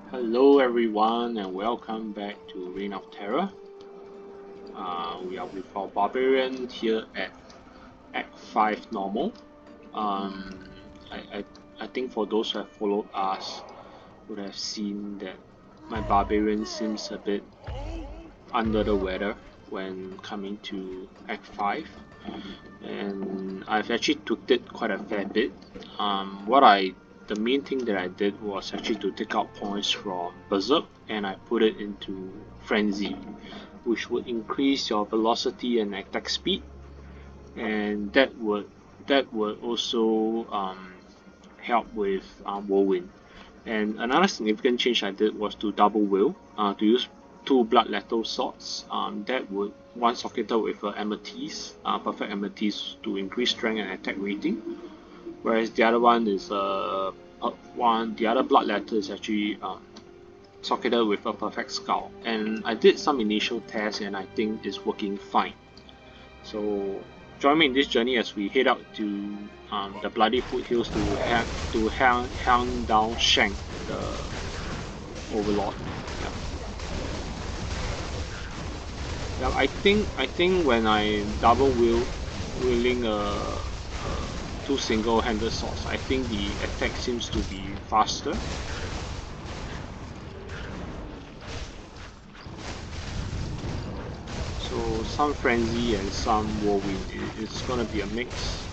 Hello everyone and welcome back to Reign of Terror. We are with our Barbarian here at ACT5 normal. I think for those who have followed us would have seen that my Barbarian seems a bit under the weather when coming to ACT5, and I've actually tweaked it quite a fair bit. The main thing that I did was actually to take out points from Berserk and I put it into Frenzy, which would increase your velocity and attack speed, and that would also help with whirlwind. And another significant change I did was to double wield, to use two blood lethal swords. That would one socketed with amethyst, perfect amethyst to increase strength and attack rating, whereas the other one is the other blood letter is actually socketed with a perfect skull. And I did some initial tests and I think it's working fine. So join me in this journey as we head out to the Bloody Foothills to hound down Shenk, the Overlord. Yeah, I think when I double wielding two single-handed swords, I think the attack seems to be faster. So some frenzy and some whirlwind. It's gonna be a mix.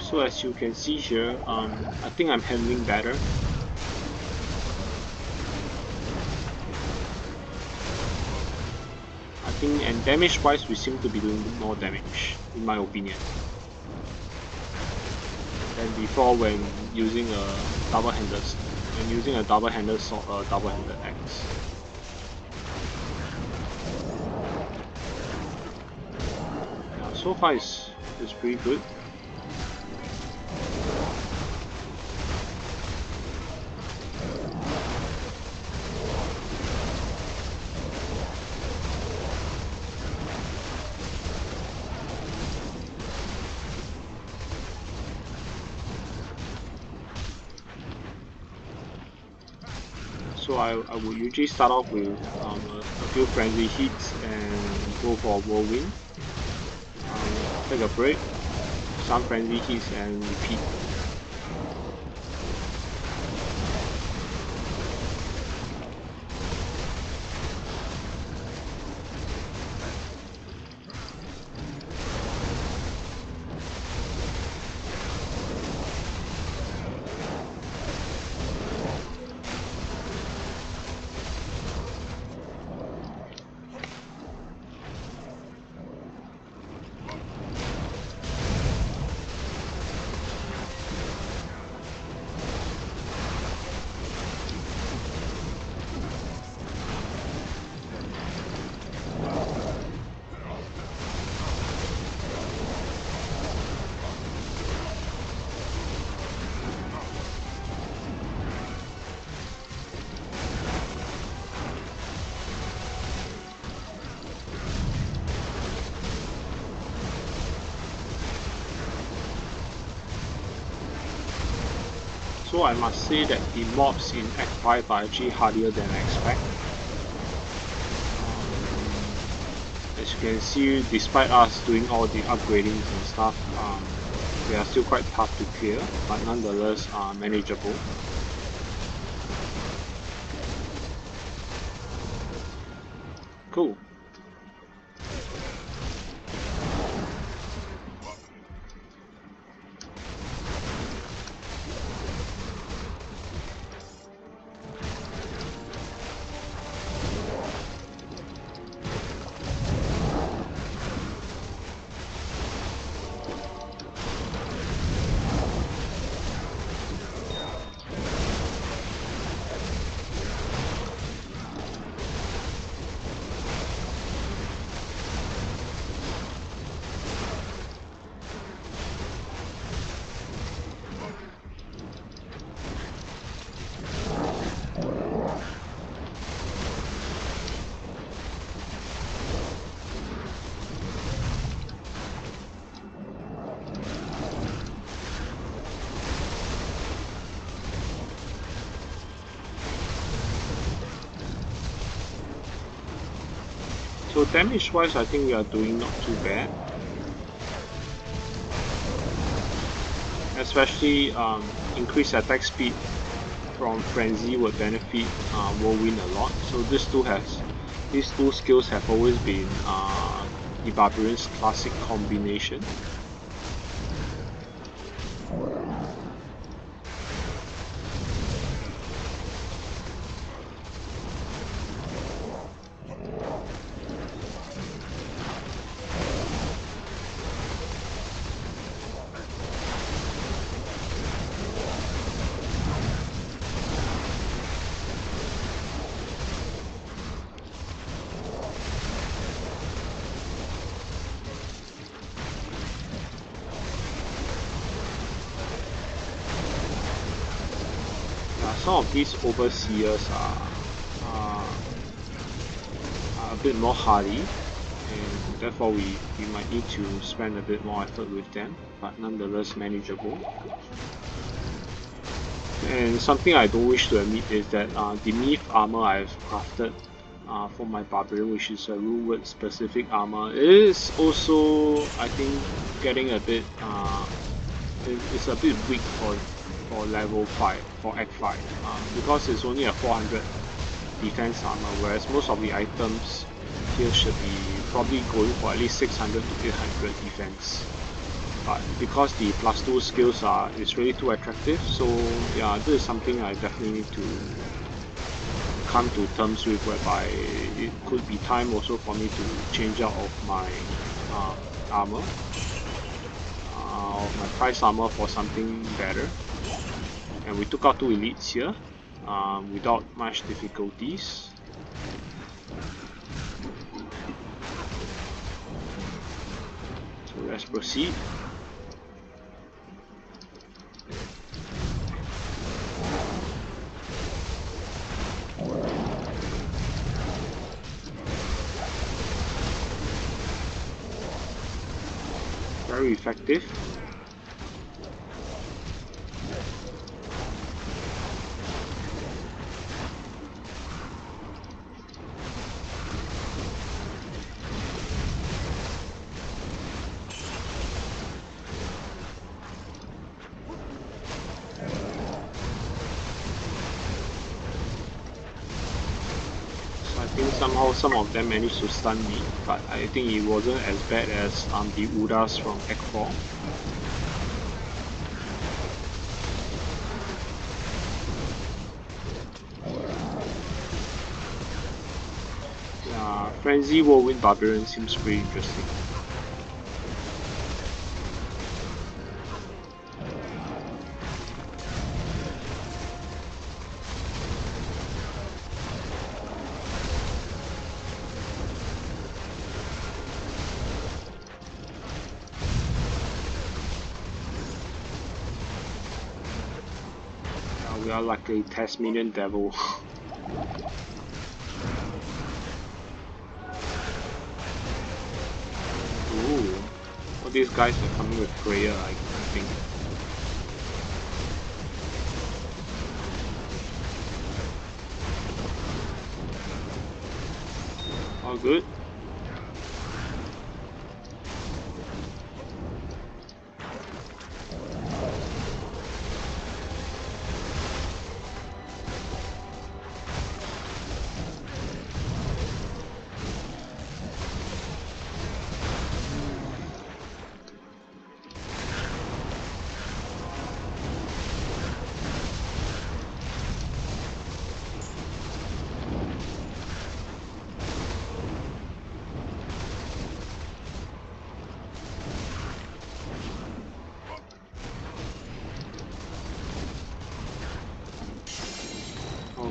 So as you can see here, I think I'm handling better. I think, and damage wise we seem to be doing more damage, in my opinion, than before when using a double-handed sword or double-handed axe. Yeah, so far it's pretty good. So I would usually start off with a few frenzy hits and go for a whirlwind. Take a break, some frenzy hits and repeat. So I must say that the mobs in Act 5 are actually harder than I expect. As you can see, despite us doing all the upgradings and stuff, they are still quite tough to clear, but nonetheless manageable. Cool. So damage wise, I think we are doing not too bad. Especially increased attack speed from Frenzy would benefit Whirlwind a lot. So these two skills have always been the Barbarian's classic combination. Some of these overseers are a bit more hardy, and therefore we might need to spend a bit more effort with them, but nonetheless manageable. And something I don't wish to admit is that the Myth armor I've crafted for my Barbarian, which is a rule word specific armor, is also, I think, getting a bit it's a bit weak for level 5, for Act 5, because it's only a 400 defense armor, whereas most of the items here should be probably going for at least 600 to 800 defense. But because the +2 skills is really too attractive, so yeah, this is something I definitely need to come to terms with, whereby it could be time also for me to change out of my armor, my price armor, for something better. And we took out 2 elites here without much difficulties. So let's proceed. Very effective. Somehow some of them managed to stun me, but I think it wasn't as bad as the Udas from Act 4. Yeah, Frenzy Whirlwind Barbarian seems pretty interesting. We are like a Tasmanian devil. Ooh, all these guys are coming with prayer, I think. All good.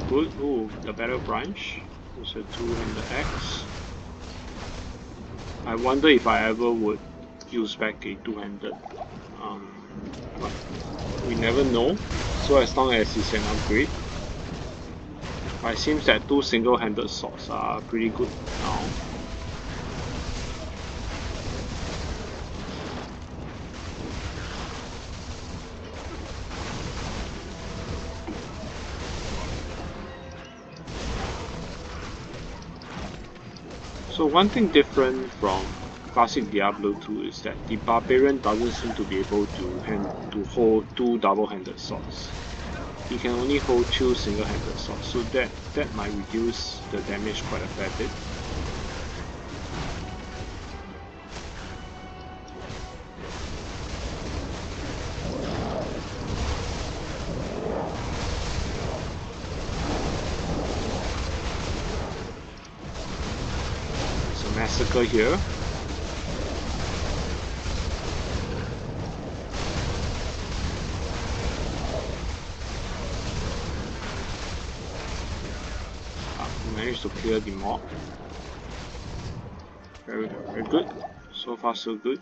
Good. Ooh, the Battle Branch. It's a two-handed axe. I wonder if I ever would use back a two-handed. But we never know. So as long as it's an upgrade. But it seems that 2 single-handed swords are pretty good now. So one thing different from classic Diablo 2 is that the Barbarian doesn't seem to be able to hold two double-handed swords. He can only hold two single-handed swords, so that might reduce the damage quite a fair bit. There's a massacre here. Managed to clear the mob. Very good. So far so good.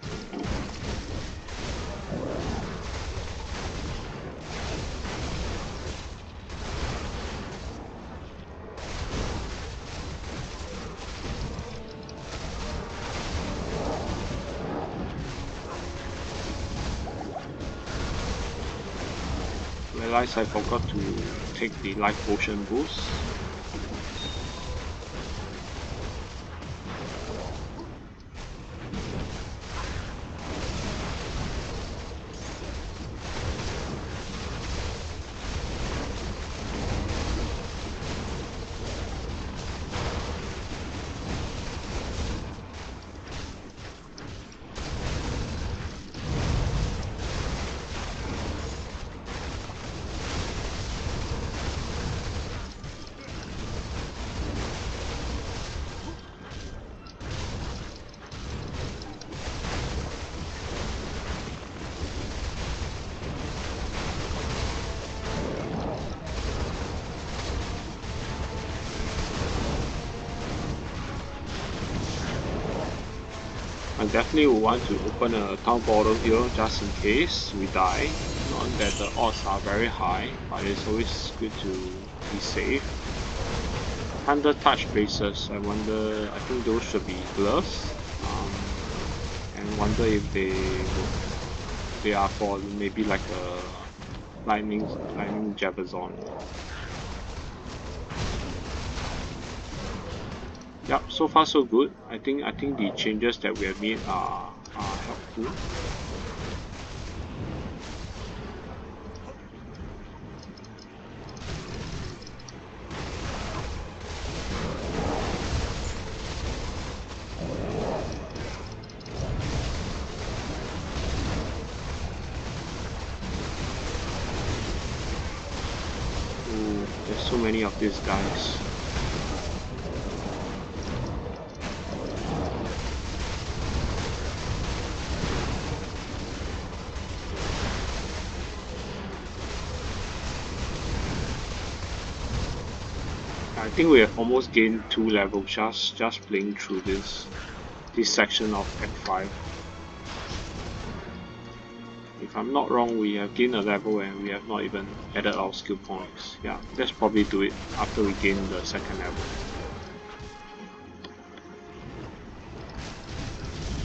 Realized I forgot to take the life potion boost. I definitely would want to open a town portal here just in case we die. Not that the odds are very high, but it's always good to be safe. 100 touch bases, I think those should be gloves. And wonder if they are for maybe like a lightning jabazon. Yep, so far so good. I think the changes that we have made are helpful. Ooh, there's so many of these guys. I think we have almost gained 2 levels just playing through this section of Act 5. If I'm not wrong, we have gained a level and we have not even added our skill points. Yeah, let's probably do it after we gain the second level.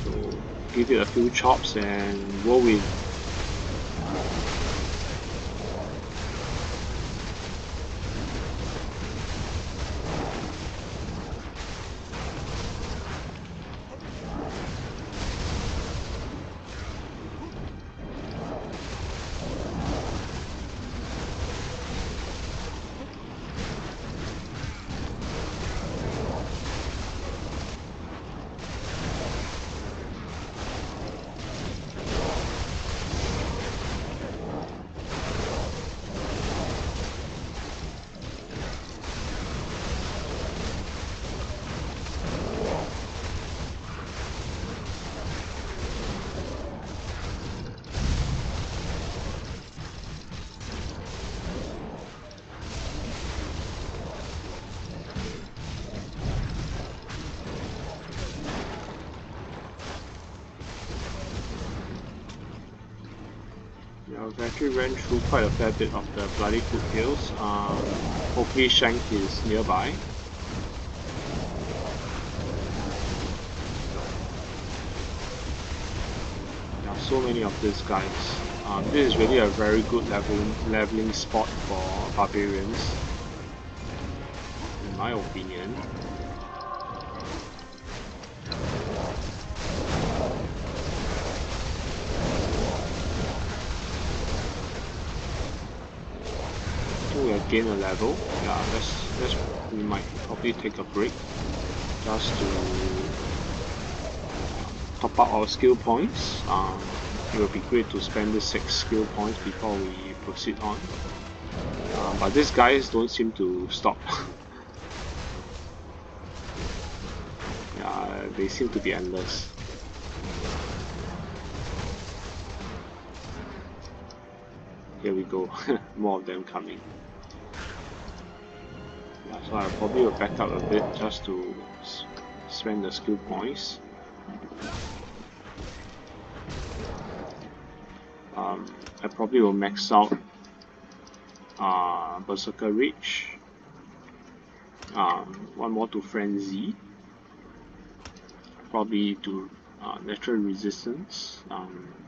So give it a few chops and roll in. Yeah, I've actually ran through quite a fair bit of the Bloody Foothills. Hopefully Shenk is nearby. There are so many of these guys. This is really a very good leveling spot for barbarians, in my opinion. gain a level. Yeah, we might probably take a break just to top up our skill points. It would be great to spend the 6 skill points before we proceed on. But these guys don't seem to stop. Yeah, they seem to be endless. Here we go, more of them coming. Yeah, so I probably will back up a bit just to spend the skill points. I probably will max out Berserker Reach. One more to Frenzy. Probably to Natural Resistance.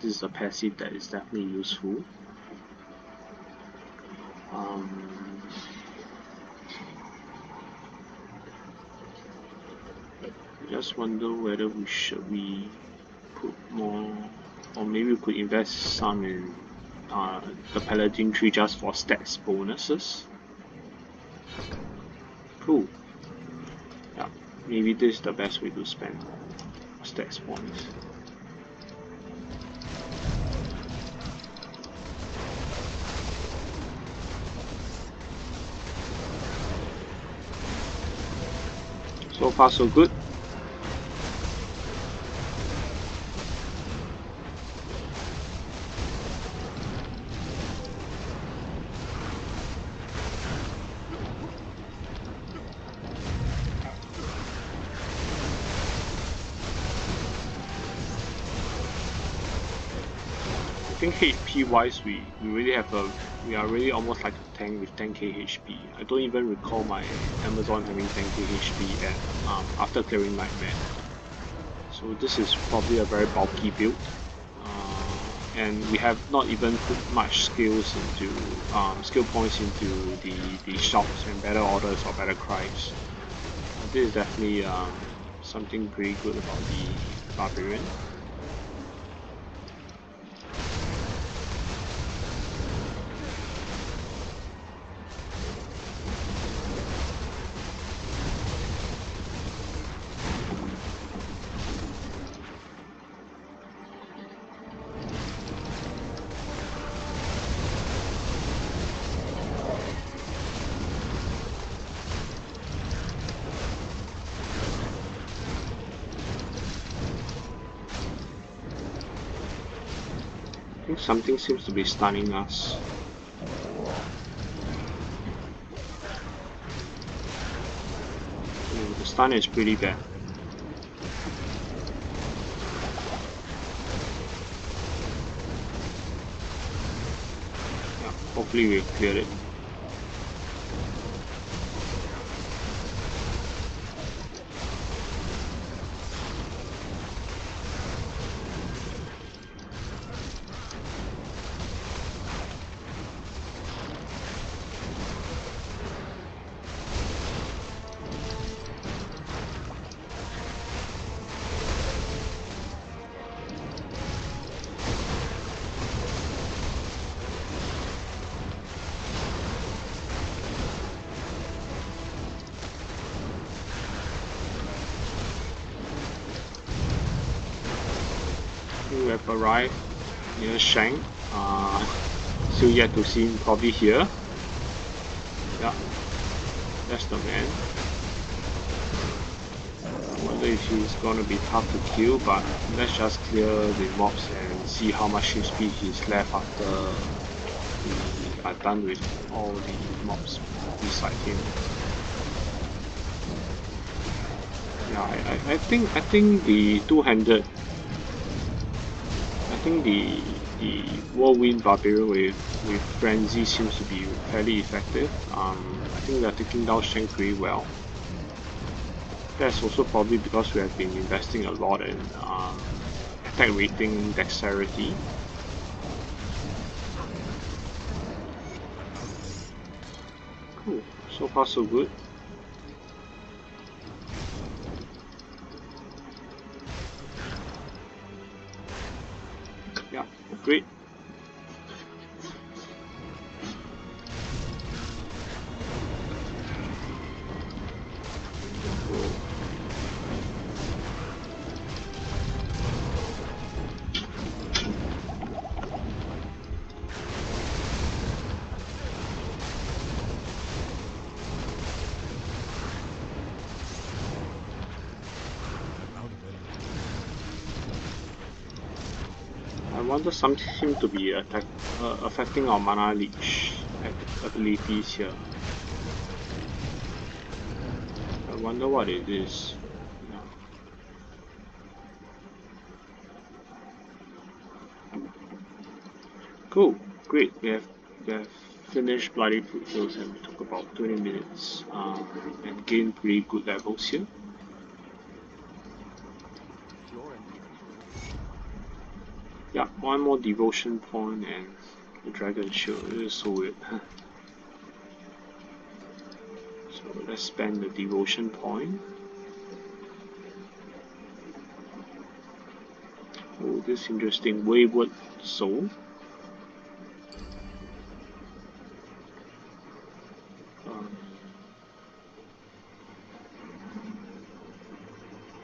This is a passive that is definitely useful. Just wonder whether we put more, or maybe we could invest some in the Paladin tree just for stats bonuses. Cool. Yeah, maybe this is the best way to spend stats points. So far so good. I think HP wise we are really almost like a tank with 10k HP. I don't even recall my Amazon having 10k HP after clearing Nightmare. So this is probably a very bulky build. And we have not even put much skill points into the shouts and battle orders or battle cries. This is definitely something pretty good about the Barbarian. I think something seems to be stunning us. The stun is pretty bad. Yeah, hopefully we cleared it. We have arrived near Shenk. Still yet to see him, probably here. Yeah, that's the man. I wonder if he's gonna be tough to kill, but let's just clear the mobs and see how much HP he's left after we are done with all the mobs beside him. Yeah, I think the two-handed. I think the Whirlwind Barbarian with Frenzy seems to be fairly effective. I think we are taking down Shenk pretty well. That's also probably because we have been investing a lot in attack rating dexterity. Cool, so far so good. Yeah, great. wonder something seem to be affecting our mana leech abilities here. I wonder what it is. Yeah. Cool, great. We have finished Bloody Foothills and we took about 20 minutes and gained pretty good levels here. Yeah, one more devotion point and the dragon shield. It is so weird. So let's spend the devotion point. Oh, this is interesting. Wayward soul.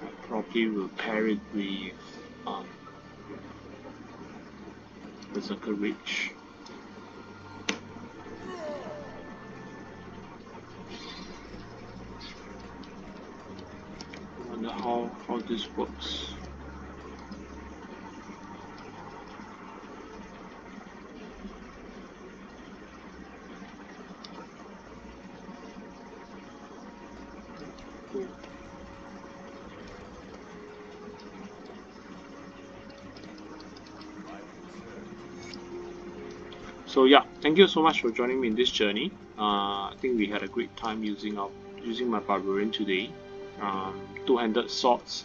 I probably will pair it with Berserker Reach. I wonder how this works. So yeah, thank you so much for joining me in this journey. I think we had a great time using my Barbarian today. Two-handed swords,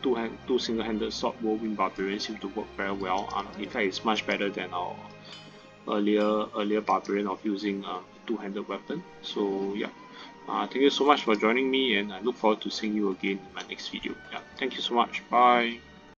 two single-handed sword wielding Barbarians seem to work very well. In fact, it's much better than our earlier Barbarian of using two-handed weapon. So yeah, thank you so much for joining me, and I look forward to seeing you again in my next video. Yeah, thank you so much. Bye.